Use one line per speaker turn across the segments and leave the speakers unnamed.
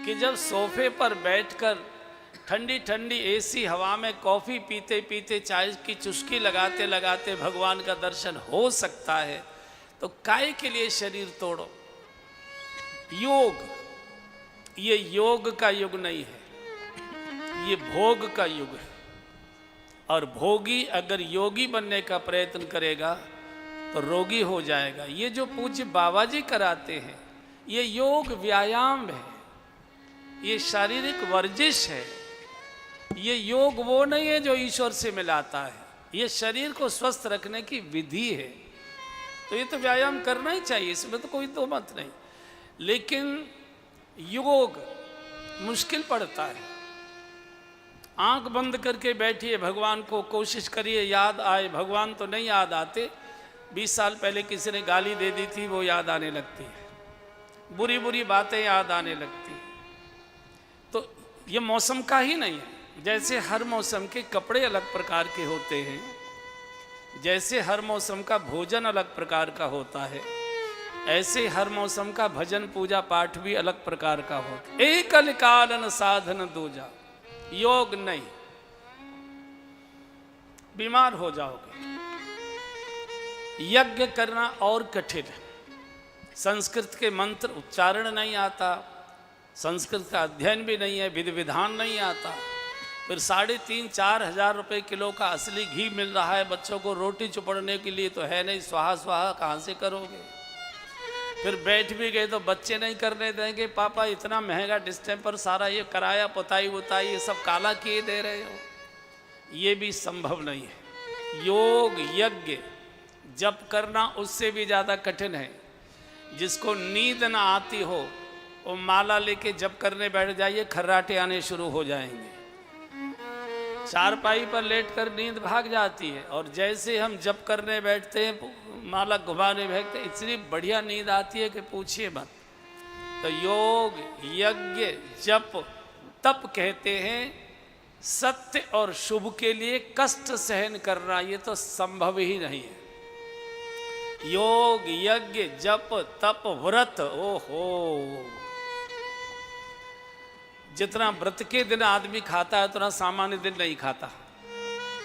कि जब सोफे पर बैठकर ठंडी ठंडी एसी हवा में कॉफ़ी पीते पीते चाय की चुस्की लगाते लगाते भगवान का दर्शन हो सकता है, तो काय के लिए शरीर तोड़ो। योग, ये योग का युग नहीं है, ये भोग का युग है। और भोगी अगर योगी बनने का प्रयत्न करेगा तो रोगी हो जाएगा। ये जो पूज्य बाबा जी कराते हैं, ये योग व्यायाम है, ये शारीरिक वर्जिश है। ये योग वो नहीं है जो ईश्वर से मिलाता है, ये शरीर को स्वस्थ रखने की विधि है। तो ये तो व्यायाम करना ही चाहिए, इसमें तो कोई दो मत नहीं। लेकिन योग मुश्किल पड़ता है। आंख बंद करके बैठिए, भगवान को कोशिश करिए याद आए। भगवान तो नहीं याद आते। 20 साल पहले किसी ने गाली दे दी थी, वो याद आने लगती है। बुरी बुरी बातें याद आने लगती हैं। तो ये मौसम का ही नहीं है। जैसे हर मौसम के कपड़े अलग प्रकार के होते हैं, जैसे हर मौसम का भोजन अलग प्रकार का होता है, ऐसे हर मौसम का भजन पूजा पाठ भी अलग प्रकार का होता है। एकल कालन साधन दूजा, योग नहीं, बीमार हो जाओगे। यज्ञ करना और कठिन है। संस्कृत के मंत्र उच्चारण नहीं आता, संस्कृत का अध्ययन भी नहीं है, विधि विधान नहीं आता। फिर 3,500-4 हजार रुपये किलो का असली घी मिल रहा है बच्चों को रोटी चुपड़ने के लिए, तो है नहीं। स्वाहा स्वाहा कहाँ से करोगे? फिर बैठ भी गए तो बच्चे नहीं करने देंगे। पापा इतना महंगा डिस्टेम्पर, सारा ये कराया पुताई उताई ये सब काला किए दे रहे हो, ये भी संभव नहीं है। योग यज्ञ जप करना उससे भी ज़्यादा कठिन है। जिसको नींद ना आती हो वो माला लेके जप करने बैठ जाइए, खर्राटे आने शुरू हो जाएंगे। चारपाई पर लेटकर नींद भाग जाती है, और जैसे हम जप करने बैठते हैं, माला घुमाने बैठते, इतनी बढ़िया नींद आती है कि पूछिए मत। तो योग यज्ञ जप तप कहते हैं सत्य और शुभ के लिए कष्ट सहन करना, ये तो संभव ही नहीं है। योग यज्ञ जप तप व्रत, ओहो, जितना व्रत के दिन आदमी खाता है उतना सामान्य दिन नहीं खाता।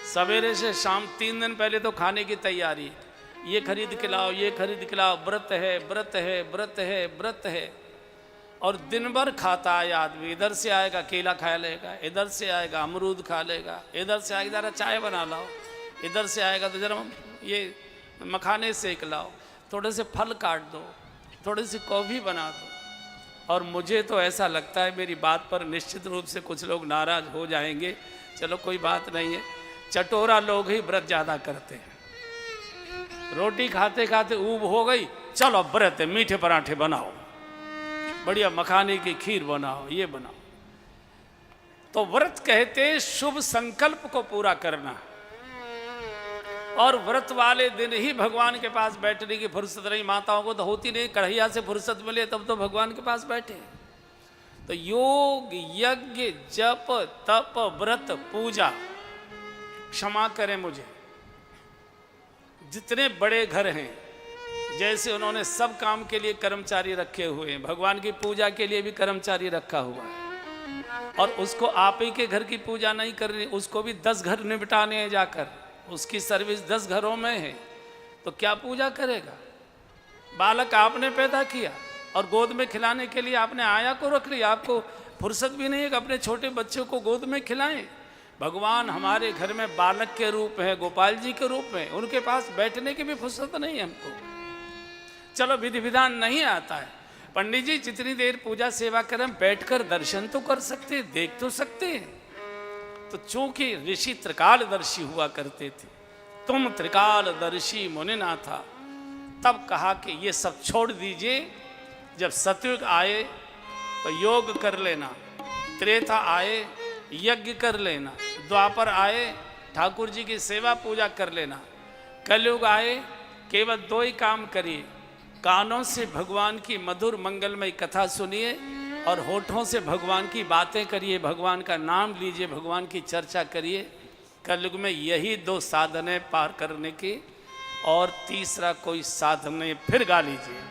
सवेरे से शाम 3 दिन पहले तो खाने की तैयारी, ये खरीद के लाओ, ये खरीद के लाओ, व्रत है व्रत है व्रत है व्रत है। और दिन भर खाता है आदमी। इधर से आएगा केला खा लेगा, इधर से आएगा अमरूद खा लेगा, इधर से आएगा ज़रा चाय बना लाओ, इधर से आएगा तो जरा ये मखाने सेक लाओ, थोड़े से फल काट दो, थोड़ी सी कॉफ़ी बना दो। और मुझे तो ऐसा लगता है, मेरी बात पर निश्चित रूप से कुछ लोग नाराज़ हो जाएंगे, चलो कोई बात नहीं है, चटोरा लोग ही व्रत ज़्यादा करते हैं। रोटी खाते खाते ऊब हो गई, चलो व्रत है, मीठे पराठे बनाओ, बढ़िया मखाने की खीर बनाओ, ये बनाओ। तो व्रत कहते शुभ संकल्प को पूरा करना। और व्रत वाले दिन ही भगवान के पास बैठने की फुर्सत नहीं। माताओं को तो होती नहीं, कढ़ैया से फुर्सत मिले तब तो भगवान के पास बैठे। तो योग यज्ञ जप तप व्रत पूजा, क्षमा करें मुझे, जितने बड़े घर हैं, जैसे उन्होंने सब काम के लिए कर्मचारी रखे हुए हैं, भगवान की पूजा के लिए भी कर्मचारी रखा हुआ है। और उसको आप ही के घर की पूजा नहीं करनी, उसको भी 10 घर निपटाने हैं जाकर, उसकी सर्विस 10 घरों में है, तो क्या पूजा करेगा? बालक आपने पैदा किया और गोद में खिलाने के लिए आपने आया को रख लिया, आपको फुर्सत भी नहीं है कि अपने छोटे बच्चों को गोद में खिलाएं। भगवान हमारे घर में बालक के रूप में, गोपाल जी के रूप में, उनके पास बैठने की भी फुर्सत नहीं है हमको। चलो विधि विधान नहीं आता है, पंडित जी जितनी देर पूजा सेवा करें बैठकर दर्शन तो कर सकते हैं, देख तो सकते हैं। तो चूंकि ऋषि त्रिकालदर्शी हुआ करते थे, तुम त्रिकालदर्शी मुनिनाथा, तब कहा कि ये सब छोड़ दीजिए। जब सतयुग आए तो योग कर लेना, त्रेता आए यज्ञ कर लेना, द्वापर आए ठाकुर जी की सेवा पूजा कर लेना, कलयुग आए केवल 2 ही काम करिए, कानों से भगवान की मधुर मंगलमय कथा सुनिए और होठों से भगवान की बातें करिए, भगवान का नाम लीजिए, भगवान की चर्चा करिए। कलयुग में यही 2 साधनें पार करने की, और तीसरा कोई साधन नहीं, फिर गा लीजिए।